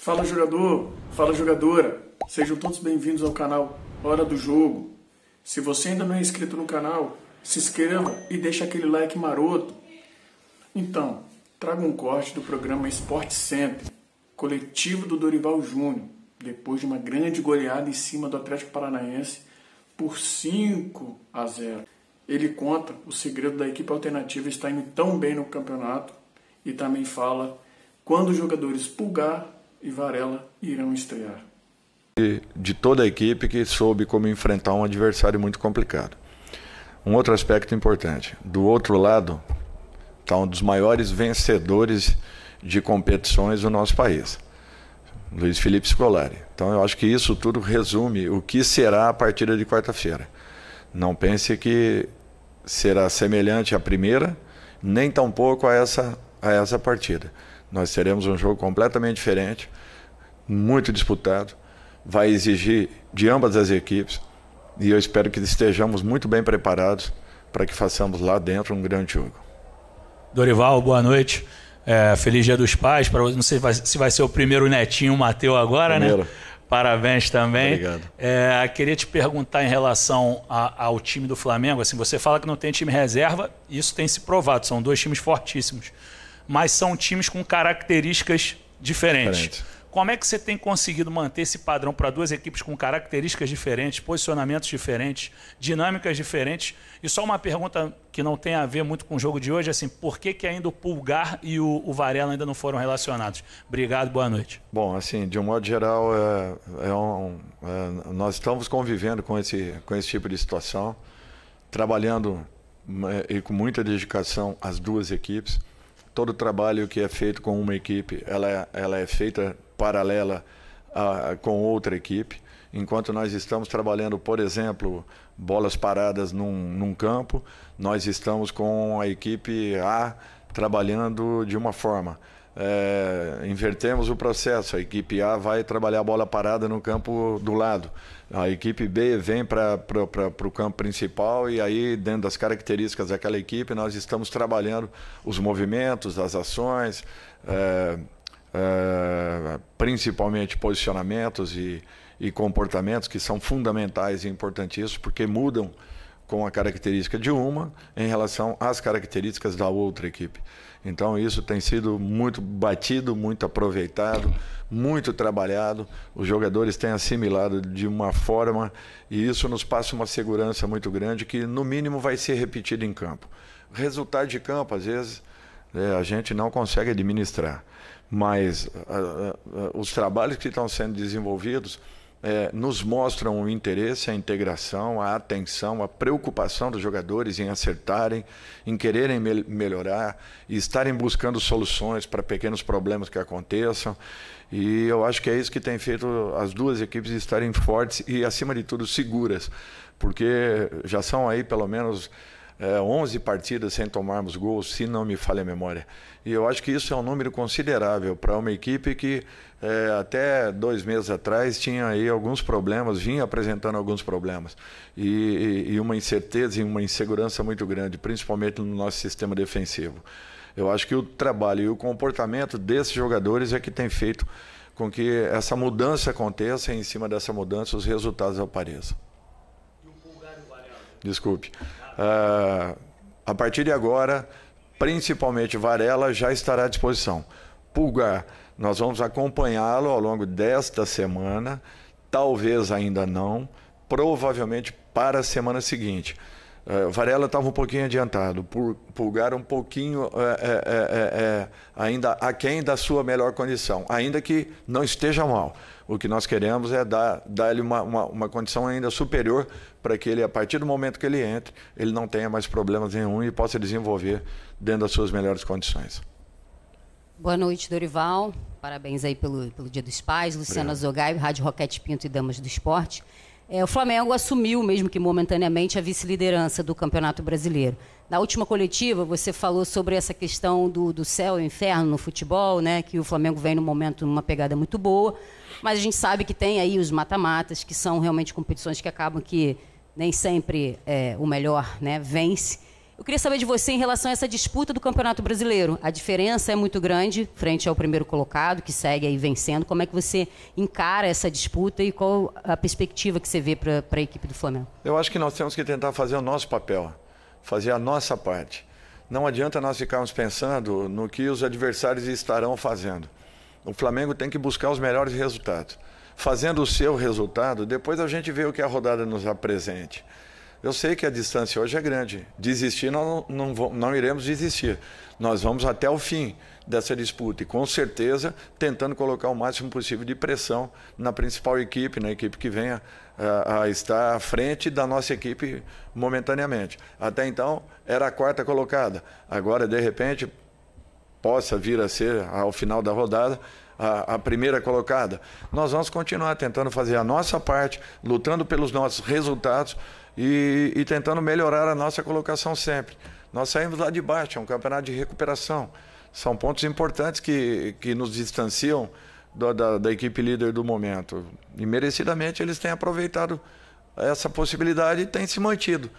Fala jogador, fala jogadora, sejam todos bem-vindos ao canal Hora do Jogo. Se você ainda não é inscrito no canal, se inscreva e deixa aquele like maroto. Então, trago um corte do programa Sport Center, coletivo do Dorival Júnior, depois de uma grande goleada em cima do Atlético Paranaense por 5-0. Ele conta o segredo da equipe alternativa estar indo tão bem no campeonato e também fala quando os jogadores Pulgar e Varela irão estrear. De toda a equipe que soube como enfrentar um adversário muito complicado. Um outro aspecto importante, do outro lado está um dos maiores vencedores de competições do nosso país, Luiz Felipe Scolari. Então eu acho que isso tudo resume o que será a partida de quarta-feira. Não pense que será semelhante à primeira, nem tampouco a essa partida. Nós teremos um jogo completamente diferente, muito disputado, vai exigir de ambas as equipes e eu espero que estejamos muito bem preparados para que façamos lá dentro um grande jogo. Dorival, boa noite. Feliz Dia dos Pais. Não sei se vai ser o primeiro netinho, o Mateu, agora, primeiro, né? Parabéns também. Obrigado. Queria te perguntar em relação ao time do Flamengo. Assim, você fala que não tem time reserva, isso tem se provado, são dois times fortíssimos, mas são times com características diferentes. Como é que você tem conseguido manter esse padrão para duas equipes com características diferentes, posicionamentos diferentes, dinâmicas diferentes? E só uma pergunta que não tem a ver muito com o jogo de hoje, assim, por que ainda o Pulgar e o Varela ainda não foram relacionados? Obrigado, boa noite. Bom, assim, de um modo geral, nós estamos convivendo com esse tipo de situação, trabalhando e com muita dedicação as duas equipes. Todo o trabalho que é feito com uma equipe, ela é feita paralela com outra equipe. Enquanto nós estamos trabalhando, por exemplo, bolas paradas num campo, nós estamos com a equipe A trabalhando de uma forma. Invertemos o processo, a equipe A vai trabalhar a bola parada no campo do lado, a equipe B vem para o campo principal e aí dentro das características daquela equipe nós estamos trabalhando os movimentos, as ações, principalmente posicionamentos e comportamentos que são fundamentais e importantíssimos porque mudam com a característica de uma em relação às características da outra equipe. Então isso tem sido muito batido, muito aproveitado, muito trabalhado, os jogadores têm assimilado de uma forma e isso nos passa uma segurança muito grande que no mínimo vai ser repetido em campo. Resultado de campo, às vezes, a gente não consegue administrar, mas os trabalhos que estão sendo desenvolvidos nos mostram o interesse, a integração, a atenção, a preocupação dos jogadores em acertarem, em quererem melhorar e estarem buscando soluções para pequenos problemas que aconteçam. E eu acho que é isso que tem feito as duas equipes estarem fortes e, acima de tudo, seguras, porque já são aí pelo menos 11 partidas sem tomarmos gols, se não me falha a memória. E eu acho que isso é um número considerável para uma equipe que até 2 meses atrás tinha aí alguns problemas, vinha apresentando alguns problemas. E uma incerteza e uma insegurança muito grande, principalmente no nosso sistema defensivo. Eu acho que o trabalho e o comportamento desses jogadores é que tem feito com que essa mudança aconteça e em cima dessa mudança os resultados apareçam. Desculpe. A partir de agora, principalmente Varela já estará à disposição. Pulgar, nós vamos acompanhá-lo ao longo desta semana, talvez ainda não, provavelmente para a semana seguinte. Varela estava um pouquinho adiantado, Pulgar um pouquinho ainda aquém da sua melhor condição, ainda que não esteja mal. O que nós queremos é dar-lhe uma condição ainda superior para que ele, a partir do momento que ele entre, ele não tenha mais problemas nenhum e possa desenvolver dentro das suas melhores condições. Boa noite, Dorival. Parabéns aí pelo Dia dos Pais. Luciana Zogai, Rádio Roquete Pinto e Damas do Esporte. O Flamengo assumiu, mesmo que momentaneamente, a vice-liderança do Campeonato Brasileiro. Na última coletiva, você falou sobre essa questão do céu e inferno no futebol, né? Que o Flamengo vem num momento, numa pegada muito boa, mas a gente sabe que tem aí os mata-matas, que são realmente competições que acabam que nem sempre o melhor, né, vence. Eu queria saber de você em relação a essa disputa do Campeonato Brasileiro. A diferença é muito grande frente ao primeiro colocado, que segue aí vencendo. Como é que você encara essa disputa e qual a perspectiva que você vê para a equipe do Flamengo? Eu acho que nós temos que tentar fazer o nosso papel, fazer a nossa parte. Não adianta nós ficarmos pensando no que os adversários estarão fazendo. O Flamengo tem que buscar os melhores resultados. Fazendo o seu resultado, depois a gente vê o que a rodada nos apresente. Eu sei que a distância hoje é grande. Desistir, nós não iremos desistir. Nós vamos até o fim dessa disputa e, com certeza, tentando colocar o máximo possível de pressão na principal equipe, na equipe que venha a estar à frente da nossa equipe momentaneamente. Até então, era a quarta colocada. Agora, de repente, possa vir a ser, ao final da rodada, a primeira colocada. Nós vamos continuar tentando fazer a nossa parte, lutando pelos nossos resultados, e tentando melhorar a nossa colocação sempre. Nós saímos lá de baixo, é um campeonato de recuperação. São pontos importantes que nos distanciam da equipe líder do momento. E merecidamente eles têm aproveitado essa possibilidade e têm se mantido.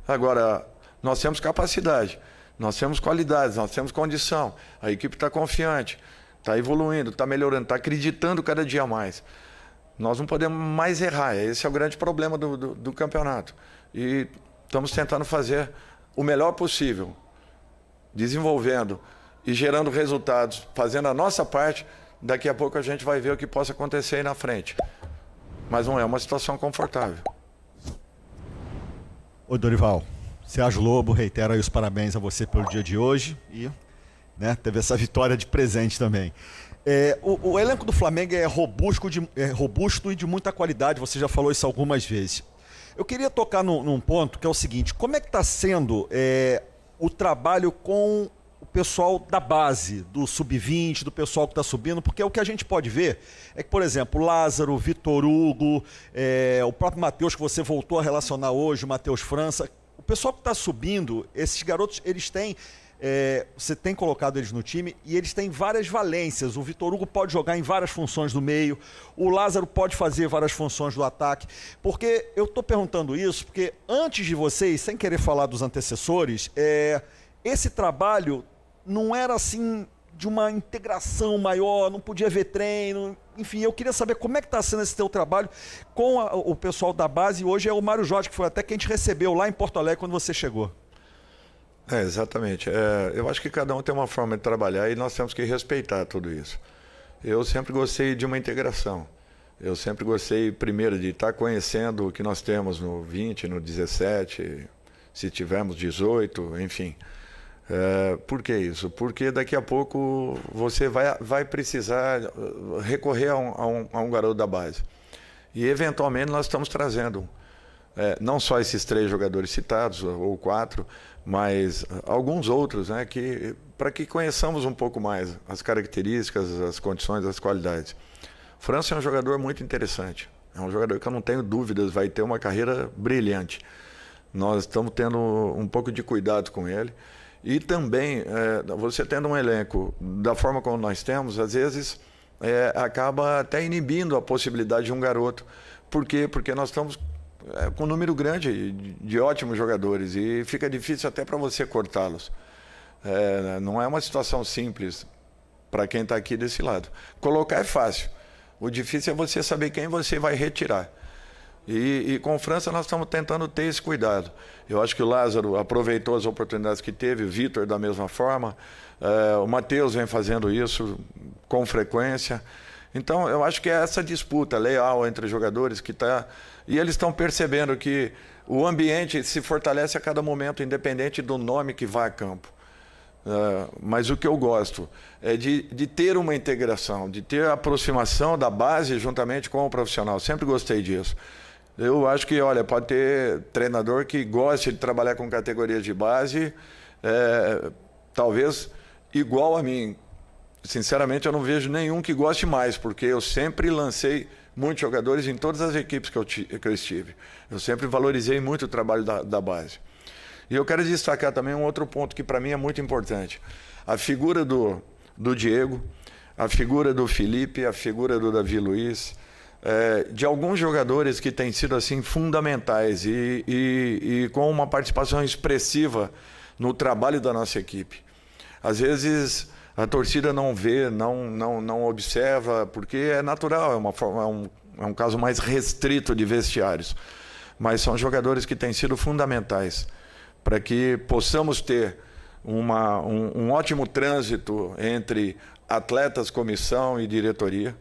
Agora, nós temos capacidade, nós temos qualidades, nós temos condição. A equipe está confiante, está evoluindo, está melhorando, está acreditando cada dia mais. Nós não podemos mais errar, esse é o grande problema do campeonato. E estamos tentando fazer o melhor possível, desenvolvendo e gerando resultados, fazendo a nossa parte. Daqui a pouco a gente vai ver o que possa acontecer aí na frente. Mas não é uma situação confortável. Ô Dorival, Sérgio Lobo, reitero aí os parabéns a você pelo dia de hoje e teve essa vitória de presente também. O elenco do Flamengo é robusto e de muita qualidade, você já falou isso algumas vezes. Eu queria tocar num ponto que é o seguinte: como é que está sendo o trabalho com o pessoal da base, do sub-20, do pessoal que está subindo? Porque o que a gente pode ver é que, por exemplo, Lázaro, Vitor Hugo, o próprio Matheus, que você voltou a relacionar hoje, o Matheus França, o pessoal que está subindo, esses garotos, eles têm... você tem colocado eles no time e eles têm várias valências. O Vitor Hugo pode jogar em várias funções do meio, o Lázaro pode fazer várias funções do ataque. Porque eu estou perguntando isso porque antes de vocês, sem querer falar dos antecessores, esse trabalho não era assim de uma integração maior, não podia ver treino. Enfim, eu queria saber como é que está sendo esse teu trabalho com o pessoal da base. Hoje é o Mário Jorge, que foi até quem a gente recebeu lá em Porto Alegre quando você chegou. Exatamente. Eu acho que cada um tem uma forma de trabalhar e nós temos que respeitar tudo isso. Eu sempre gostei de uma integração. Eu sempre gostei, primeiro, de estar conhecendo o que nós temos no 20, no 17, se tivermos 18, enfim. Por que isso? Porque daqui a pouco você vai precisar recorrer a um garoto da base. E, eventualmente, nós estamos trazendo não só esses 3 jogadores citados, ou 4, mas alguns outros, para que conheçamos um pouco mais as características, as condições, as qualidades. França é um jogador muito interessante, é um jogador que eu não tenho dúvidas, vai ter uma carreira brilhante. Nós estamos tendo um pouco de cuidado com ele. E também, você tendo um elenco da forma como nós temos, às vezes acaba até inibindo a possibilidade de um garoto. Por quê? Porque nós estamos com um número grande de ótimos jogadores e fica difícil até para você cortá-los. Não é uma situação simples para quem está aqui desse lado. Colocar é fácil, o difícil é você saber quem você vai retirar. E com França nós estamos tentando ter esse cuidado. Eu acho que o Lázaro aproveitou as oportunidades que teve, o Vitor da mesma forma, o Matheus vem fazendo isso com frequência. Então eu acho que é essa disputa leal entre jogadores que está... E eles estão percebendo que o ambiente se fortalece a cada momento, independente do nome que vai a campo. Mas o que eu gosto é de ter uma integração, de ter a aproximação da base juntamente com o profissional. Sempre gostei disso. Eu acho que, olha, pode ter treinador que goste de trabalhar com categorias de base, talvez igual a mim. Sinceramente, eu não vejo nenhum que goste mais, porque eu sempre lancei muitos jogadores em todas as equipes que eu estive. Eu sempre valorizei muito o trabalho da base. E eu quero destacar também um outro ponto que para mim é muito importante. A figura do Diego, a figura do Felipe, a figura do Davi Luiz, de alguns jogadores que têm sido assim fundamentais e com uma participação expressiva no trabalho da nossa equipe. Às vezes a torcida não vê, não observa, porque é natural, é um caso mais restrito de vestiários. Mas são jogadores que têm sido fundamentais para que possamos ter um ótimo trânsito entre atletas, comissão e diretoria.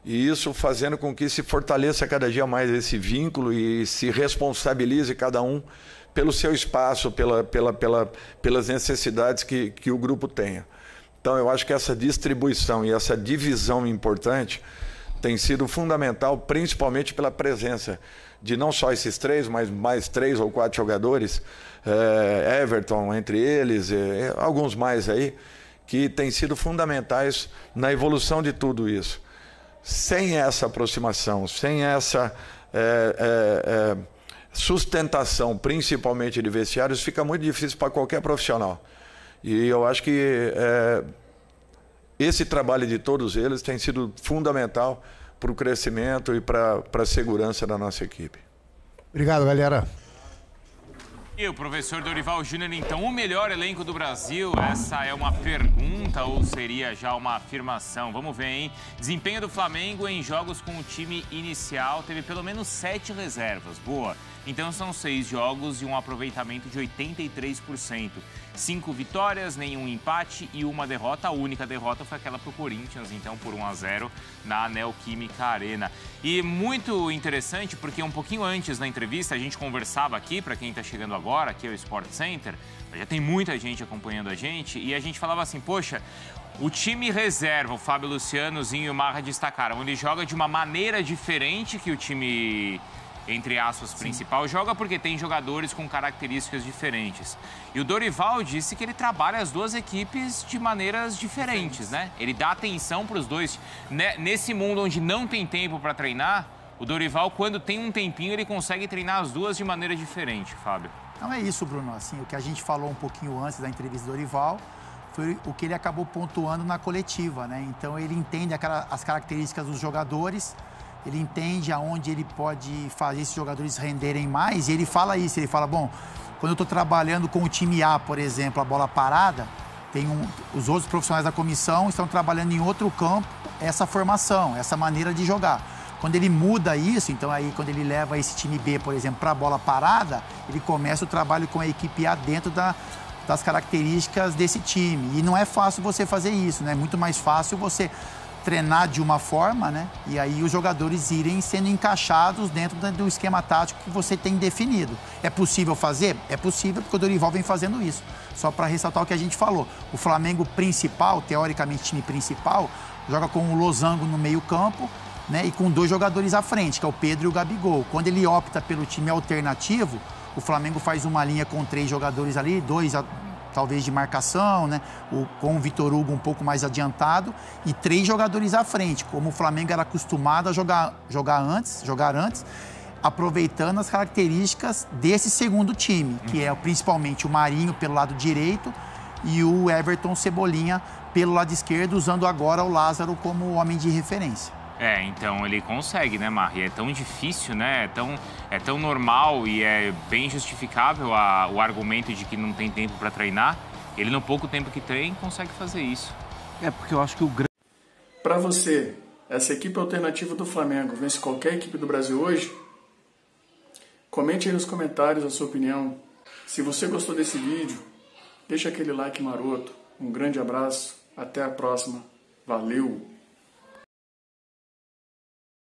E isso fazendo com que se fortaleça cada dia mais esse vínculo e se responsabilize cada um pelo seu espaço, pelas necessidades que o grupo tenha. Então, eu acho que essa distribuição e essa divisão importante tem sido fundamental, principalmente pela presença de não só esses 3, mas mais 3 ou 4 jogadores, Everton entre eles, alguns mais aí, que têm sido fundamentais na evolução de tudo isso. Sem essa aproximação, sem essa sustentação, principalmente de vestiários, fica muito difícil para qualquer profissional. E eu acho que esse trabalho de todos eles tem sido fundamental para o crescimento e para a segurança da nossa equipe. Obrigado, galera. E o professor Dorival Júnior, então, o melhor elenco do Brasil? Essa é uma pergunta ou seria já uma afirmação? Vamos ver, hein? Desempenho do Flamengo em jogos com o time inicial teve pelo menos 7 reservas. Boa. Então são 6 jogos e um aproveitamento de 83%. 5 vitórias, nenhum empate e uma derrota. A única derrota foi aquela para o Corinthians, então, por 1-0 na Neoquímica Arena. E muito interessante, porque um pouquinho antes na entrevista a gente conversava aqui, para quem está chegando agora, aqui é o Sport Center, já tem muita gente acompanhando a gente, e a gente falava assim, poxa, o time reserva, o Fábio Luciano, Zinho e o Marra destacaram, ele joga de uma maneira diferente que o time, entre aspas, principal, joga porque tem jogadores com características diferentes. E o Dorival disse que ele trabalha as duas equipes de maneiras diferentes, né? Ele dá atenção para os dois. Nesse mundo onde não tem tempo para treinar, o Dorival, quando tem um tempinho, ele consegue treinar as duas de maneira diferente, Fábio. Então é isso, Bruno. Assim, o que a gente falou um pouquinho antes da entrevista do Dorival foi o que ele acabou pontuando na coletiva, né? Então ele entende as características dos jogadores, ele entende aonde ele pode fazer esses jogadores renderem mais, e ele fala isso, ele fala, bom, quando eu estou trabalhando com o time A, por exemplo, a bola parada, os outros profissionais da comissão estão trabalhando em outro campo essa formação, essa maneira de jogar. Quando ele muda isso, então aí quando ele leva esse time B, por exemplo, para a bola parada, ele começa o trabalho com a equipe A dentro das características desse time. E não é fácil você fazer isso, né? É muito mais fácil você treinar de uma forma, né? E aí os jogadores irem sendo encaixados dentro do esquema tático que você tem definido. É possível fazer? É possível, porque o Dorival vem fazendo isso. Só para ressaltar o que a gente falou. O Flamengo principal, teoricamente time principal, joga com o Losango no meio-campo, né? E com 2 jogadores à frente, que é o Pedro e o Gabigol. Quando ele opta pelo time alternativo, o Flamengo faz uma linha com 3 jogadores ali, 2 talvez de marcação, né? Com o Vitor Hugo um pouco mais adiantado e 3 jogadores à frente, como o Flamengo era acostumado a jogar antes, aproveitando as características desse segundo time, que é principalmente o Marinho pelo lado direito e o Everton Cebolinha pelo lado esquerdo, usando agora o Lázaro como homem de referência. Então ele consegue, né, Marri? É tão difícil, né? É tão normal e é bem justificável o argumento de que não tem tempo para treinar. Ele, no pouco tempo que treina, consegue fazer isso. Porque eu acho que o grande... Para você, essa equipe alternativa do Flamengo vence qualquer equipe do Brasil hoje? Comente aí nos comentários a sua opinião. Se você gostou desse vídeo, deixa aquele like maroto. Um grande abraço, até a próxima. Valeu!